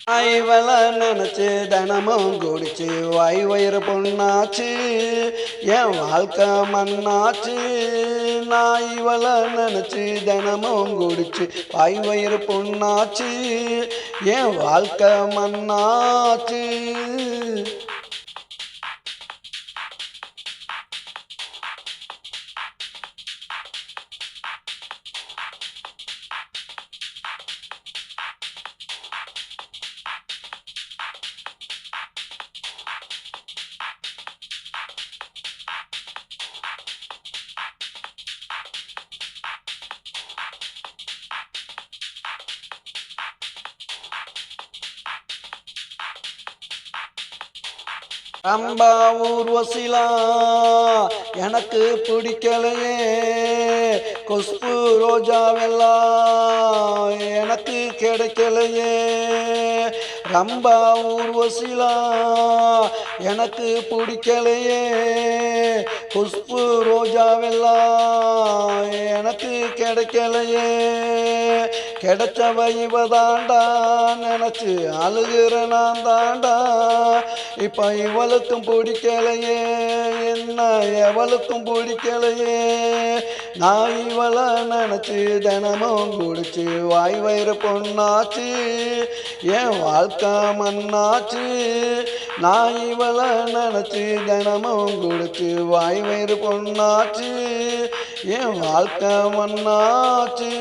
ஐவல நினைச்சு தினமும் குடிச்சு வாய் வயிறு பொண்ணாச்சு என் வாழ்க்கை மண்ணாச்சு. நான் இவள நினைச்சு தினமும் குடிச்சு வாய் வயிறு பொண்ணாச்சு என் வாழ்க்கை மண்ணாச்சு. ரம்பா ஊர்வசிலா எனக்கு பிடிக்கலையே, குஷ்பு ரோஜாவெல்லாம் எனக்கு கிடைக்கலையே. ரம்பா ஊர்வசிலா எனக்கு பிடிக்கலையே, குஷ்பு ரோஜாவெல்லாம் எனக்கு கிடைக்கலையே. கிடைச்சவ இவ தாண்டா நினைச்சு அழுகிற நான் தாண்டா. இப்ப இவளுக்கும் பிடிக்கலையே, என்ன எவளுக்கும் பிடிக்கலையே. நான் இவள நினைச்சு தினமும் குடிச்சு வாய் வயிறு பொண்ணாச்சு என் வாழ்க்கை மண்ணாச்சு. நான் இவள நினைச்சு தினமும் குடிச்சு வாய் வயிறு பொண்ணாச்சு என் வாழ்க்கை மண்ணாச்சு.